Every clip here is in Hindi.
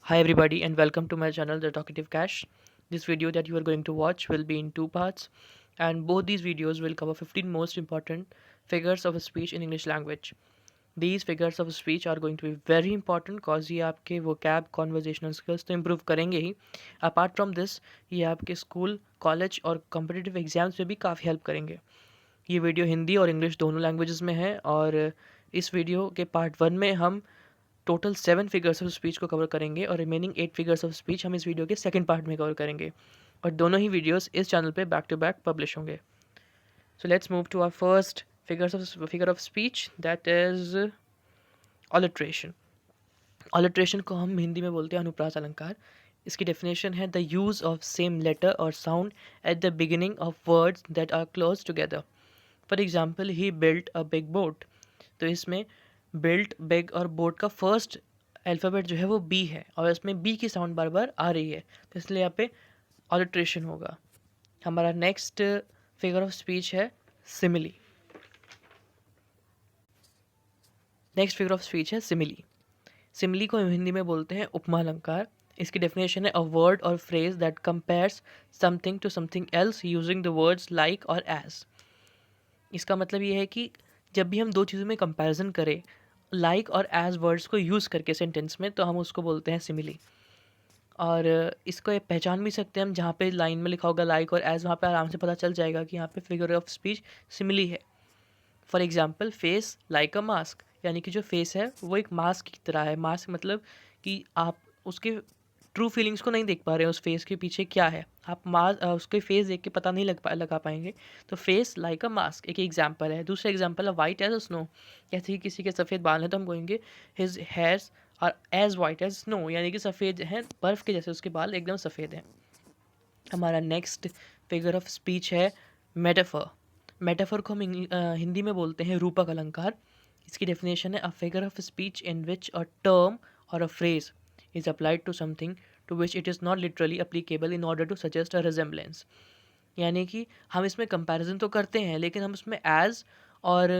Hi everybody and welcome to my channel The Talkative Cash. This video that you are going to watch will be in two parts and both these videos will cover 15 most important figures of speech in English language. These figures of speech are going to be very important cause ये आपके vocab conversational skills तो improve करेंगे ही. Apart from this ये आपके स्कूल कॉलेज और competitive exams में भी काफ़ी हेल्प करेंगे. ये वीडियो हिंदी और इंग्लिश दोनों लैंग्वेजेस में है और इस वीडियो के पार्ट 1 में हम टोटल 7 फिगर्स ऑफ स्पीच को कवर करेंगे और रिमेनिंग 8 फिगर्स ऑफ स्पीच हम इस वीडियो के सेकंड पार्ट में कवर करेंगे और दोनों ही वीडियोस इस चैनल पे बैक टू बैक पब्लिश होंगे. So let's move to our first figure of speech that is alliteration. Alliteration को हम हिंदी में बोलते हैं अनुप्रास अलंकार. इसकी डेफिनेशन है the use of same letter और sound at the beginning of words that are close together. For example he built a big boat. तो इसमें बिल्ट बिग और बोट का फर्स्ट अल्फ़ाबेट जो है वो बी है और इसमें बी की साउंड बार बार आ रही है तो इसलिए यहाँ पे ऑलिट्रेशन होगा. हमारा नेक्स्ट फिगर ऑफ स्पीच है simile. Next figure of speech है सिमिली. सिमिली को हम हिंदी में बोलते हैं उपमा अलंकार. इसकी डेफिनेशन है a word or phrase that compares something to something else using the words like or as. इसका मतलब ये है कि जब भी हम दो चीज़ों में कंपैरिजन करें लाइक और एज वर्ड्स को यूज़ करके सेंटेंस में तो हम उसको बोलते हैं सिमिली. और इसको ये पहचान भी सकते हैं हम जहाँ पे लाइन में लिखा होगा लाइक और एज वहाँ पे आराम से पता चल जाएगा कि यहाँ पे फिगर ऑफ स्पीच सिमिली है. For example face like a mask यानी कि जो फेस है वो एक मास्क की तरह है. मास्क मतलब कि आप उसके ट्रू फीलिंग्स को नहीं देख पा रहे हैं उस फेस के पीछे क्या है. आप उसके फेस देख के पता नहीं लगा पाएंगे. तो फेस लाइक अ मास्क एक एग्जांपल है. दूसरा एग्जांपल है वाइट एज अ स्नो. जैसे कि किसी के सफ़ेद बाल हैं तो हम कहेंगे his hairs are as white as snow यानी कि सफ़ेद हैं बर्फ़ के जैसे उसके बाल एकदम सफ़ेद हैं. हमारा नेक्स्ट फिगर ऑफ स्पीच है मेटाफर. मेटाफर को हम हिंदी में बोलते हैं रूपक अलंकार. इसकी डेफिनेशन है a figure of speech in which a term और a phrase is applied to something to which it is not literally applicable in order to suggest a resemblance. यानी कि हम इसमें कंपैरिजन तो करते हैं लेकिन हम उसमें एज और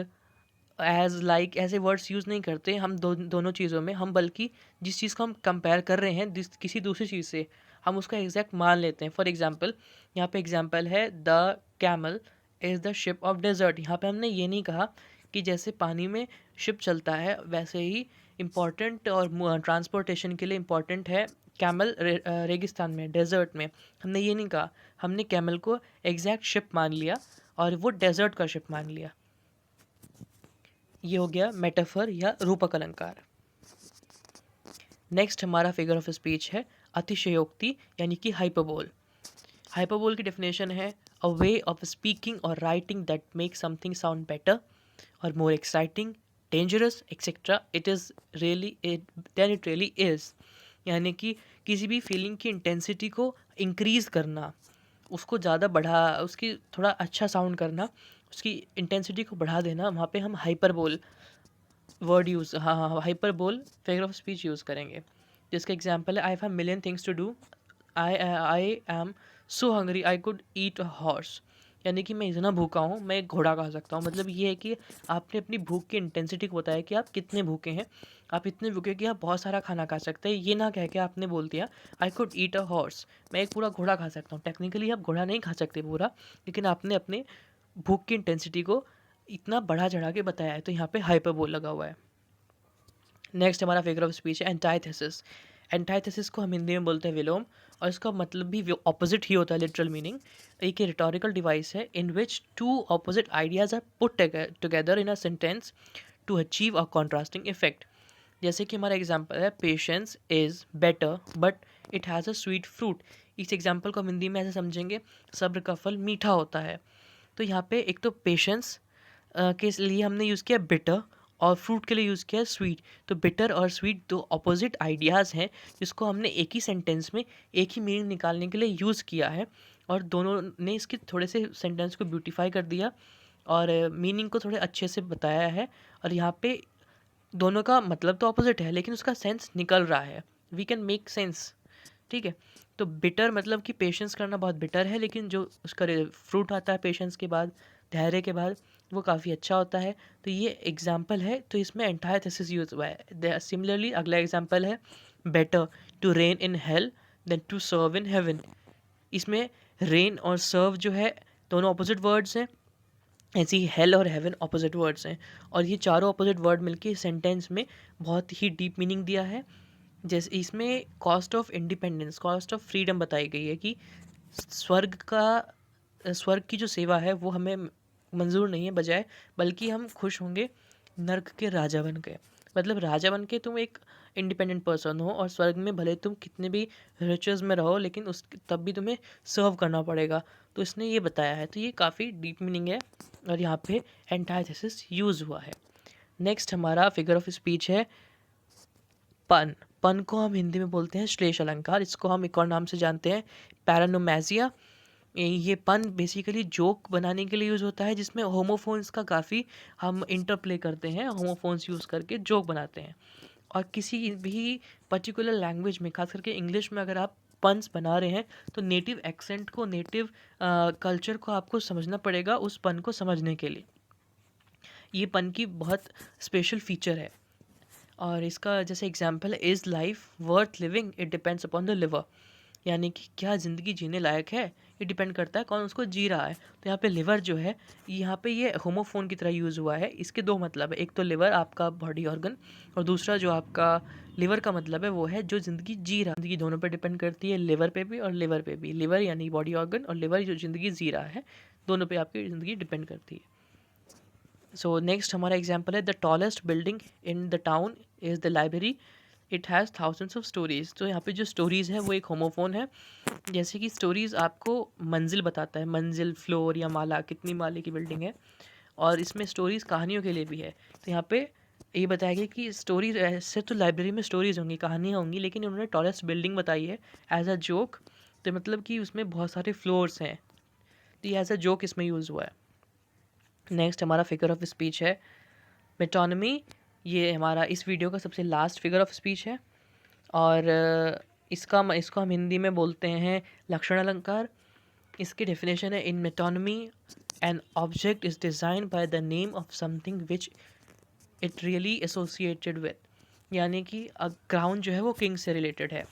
एज लाइक ऐसे वर्ड्स यूज़ नहीं करते हम दोनों चीज़ों में. हम बल्कि जिस चीज़ को हम कंपेयर कर रहे हैं किसी दूसरी चीज़ से हम उसका एग्जैक्ट मान लेते हैं. फॉर एग्जांपल यहाँ पे एग्जांपल है the camel is the ship of desert. यहाँ पे हमने ये नहीं कहा कि जैसे पानी में शिप चलता है वैसे ही इम्पॉर्टेंट और ट्रांसपोर्टेशन के लिए इम्पॉर्टेंट है कैमल रेगिस्तान में डेजर्ट में. हमने ये नहीं कहा. हमने कैमल को एग्जैक्ट शिप मान लिया और वो डेजर्ट का शिप मान लिया. ये हो गया मेटाफर या रूपक अलंकार. नेक्स्ट हमारा फिगर ऑफ स्पीच है अतिशयोक्ति यानी कि हाइपरबोल. हाइपरबोल की डेफिनेशन है अ वे ऑफ स्पीकिंग और writing that make something sound better और more exciting dangerous etcetera it is really then it really is. यानी कि किसी भी फीलिंग की इंटेंसिटी को इंक्रीज़ करना उसको ज़्यादा बढ़ा उसकी थोड़ा अच्छा साउंड करना उसकी इंटेंसिटी को बढ़ा देना वहाँ पे हम हाइपरबोल वर्ड यूज़ हाँ hyperbole figure of speech use करेंगे. जिसका एग्जांपल है I have million things to do I am so hungry I could eat a horse. यानी कि मैं इतना भूखा हूँ मैं एक घोड़ा खा सकता हूँ. मतलब ये है कि आपने अपनी भूख की इंटेंसिटी को बताया कि आप कितने भूखे हैं. आप इतने भूखे कि आप बहुत सारा खाना खा सकते हैं. ये ना कह के आपने बोल दिया आई कुड ईट अ हॉर्स मैं एक पूरा घोड़ा खा सकता हूँ. टेक्निकली आप घोड़ा नहीं खा सकते पूरा लेकिन आपने अपने भूख की इंटेंसिटी को इतना बढ़ा चढ़ा के बताया है तो यहाँ पे हाइपरबोल लगा हुआ है. नेक्स्ट हमारा फिगर ऑफ स्पीच है एंटाइथेसिस. एंटाइथेसिस को हम हिंदी में बोलते हैं विलोम और इसका मतलब भी ऑपोजिट ही होता है लिटरल मीनिंग. एक रिटोरिकल डिवाइस है in which two opposite ideas are put together in a sentence to achieve a contrasting effect. जैसे कि हमारा एग्जांपल है patience is better but it has a sweet fruit. इस एग्जांपल को हम हिंदी में ऐसे समझेंगे सब्र का फल मीठा होता है. तो यहाँ पे एक तो पेशेंस के लिए हमने यूज़ किया बिटर और फ्रूट के लिए यूज़ किया स्वीट. तो बिटर और स्वीट दो ऑपोजिट आइडियाज़ हैं जिसको हमने एक ही सेंटेंस में एक ही मीनिंग निकालने के लिए यूज़ किया है और दोनों ने इसके थोड़े से सेंटेंस को ब्यूटीफाई कर दिया और मीनिंग को थोड़े अच्छे से बताया है. और यहाँ पे दोनों का मतलब तो ऑपोजिट है लेकिन उसका सेंस निकल रहा है. We can make sense. ठीक है. तो बिटर मतलब कि पेशेंस करना बहुत बिटर है लेकिन जो उसका फ्रूट आता है पेशेंस के बाद धैर्य के बाद वो काफ़ी अच्छा होता है. तो ये एग्जाम्पल है तो इसमें एंटाइथेसिस यूज हुआ है. सिमिलरली अगला एग्जाम्पल है better to reign in hell than to serve in heaven. इसमें रेन और सर्व जो है दोनों ऑपोजिट वर्ड्स हैं, ऐसे ही हेल और हेवन ऑपोजिट वर्ड्स हैं, और ये चारों ऑपोजिट वर्ड मिलके सेंटेंस में बहुत ही डीप मीनिंग दिया है। जैसे इसमें cost of independence, cost of freedom बताई गई है कि स्वर्ग की जो सेवा है वो हमें मंजूर नहीं है, बजाय बल्कि हम खुश होंगे नर्क के राजा बन के। मतलब राजा बन के तुम एक इंडिपेंडेंट पर्सन हो, और स्वर्ग में भले तुम कितने भी रिचेस में रहो, लेकिन उस तब भी तुम्हें सर्व करना पड़ेगा। तो इसने ये बताया है, तो ये काफ़ी डीप मीनिंग है, और यहाँ पे एंटाइथेसिस यूज़ हुआ है। नेक्स्ट हमारा फिगर ऑफ स्पीच है पन। पन को हम हिंदी में बोलते हैं श्लेष अलंकार। इसको हम एक और नाम से जानते हैं पैरानोमैजिया। ये पन बेसिकली जोक बनाने के लिए यूज़ होता है, जिसमें होमोफोन्स का काफ़ी हम इंटरप्ले करते हैं, होमोफोन्स यूज़ करके जोक बनाते हैं। और किसी भी पर्टिकुलर लैंग्वेज में, खास करके इंग्लिश में, अगर आप पन्स बना रहे हैं तो नेटिव एक्सेंट को, नेटिव कल्चर को आपको समझना पड़ेगा उस पन को समझने के लिए। ये पन की बहुत स्पेशल फीचर है। और इसका जैसे एग्जांपल है, is life worth living, it depends upon the liver. यानी कि क्या ज़िंदगी जीने लायक है, ये डिपेंड करता है कौन उसको जी रहा है। तो यहाँ पे लिवर जो है, यहाँ पे ये होमोफोन की तरह यूज़ हुआ है। इसके दो मतलब है, एक तो लिवर आपका बॉडी ऑर्गन, और दूसरा जो आपका लिवर का मतलब है वो है जो ज़िंदगी जी रहा है। ज़िंदगी दोनों पे डिपेंड करती है, लिवर पे भी और लिवर पे भी। लिवर यानी बॉडी ऑर्गन, और लिवर जो ज़िंदगी जी रहा है, दोनों पे आपकी ज़िंदगी डिपेंड करती है। सो नेक्स्ट हमारा एग्जाम्पल है the tallest building in the town is the library, it has thousands of stories. तो यहाँ पे जो स्टोरीज़ है वो एक होमोफोन है। जैसे कि स्टोरीज़ आपको मंजिल बताता है, मंजिल, फ्लोर या माला, कितनी माले की बिल्डिंग है। और इसमें स्टोरीज़ कहानियों के लिए भी है। तो यहाँ पे ये बताया गया कि स्टोरीज ऐसे तो लाइब्रेरी में स्टोरीज़ होंगी, कहानियाँ होंगी, लेकिन उन्होंने टॉलेस्ट बिल्डिंग बताई है एज अ जोक। तो मतलब कि उसमें बहुत सारे फ्लोर्स हैं, तो ये एज अ जोक इसमें यूज़ हुआ है। नेक्स्ट हमारा फिगर ऑफ स्पीच है मेटोनमी। ये हमारा इस वीडियो का सबसे लास्ट फिगर ऑफ स्पीच है, और इसको हम हिंदी में बोलते हैं लक्षण अलंकार। इसकी डेफिनेशन है, in metonymy an object is design by the name of something which it really associated with. यानी कि क्राउन जो है वो किंग से रिलेटेड है।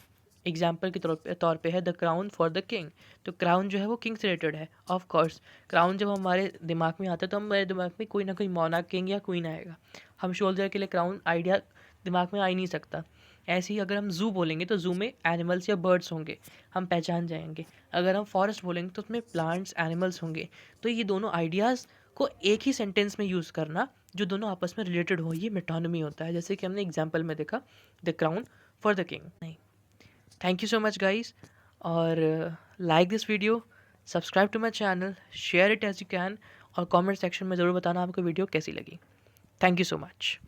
एग्जाम्पल के तौर पे है the crown for the king. तो क्राउन जो है वो किंग से रिलेटेड है। ऑफ कोर्स क्राउन जब हमारे दिमाग में आता है तो हमारे दिमाग में कोई ना कोई मोनार्क, किंग या क्वीन आएगा। हम शोल्डर के लिए क्राउन आइडिया दिमाग में आ ही नहीं सकता। ऐसे ही अगर हम जू बोलेंगे तो जू में एनिमल्स या बर्ड्स होंगे, हम पहचान जाएंगे। अगर हम फॉरेस्ट बोलेंगे तो उसमें प्लांट्स, एनिमल्स होंगे। तो ये दोनों आइडियाज़ को एक ही सेंटेंस में यूज़ करना जो दोनों आपस में रिलेटेड हो, ये मेटोनमी होता है। जैसे कि हमने एग्जाम्पल में देखा the crown for the king. नहीं, thank you so much guys, और like this video, subscribe to my channel, share it as you can, और कमेंट सेक्शन में ज़रूर बताना आपको वीडियो कैसी लगी। Thank you so much.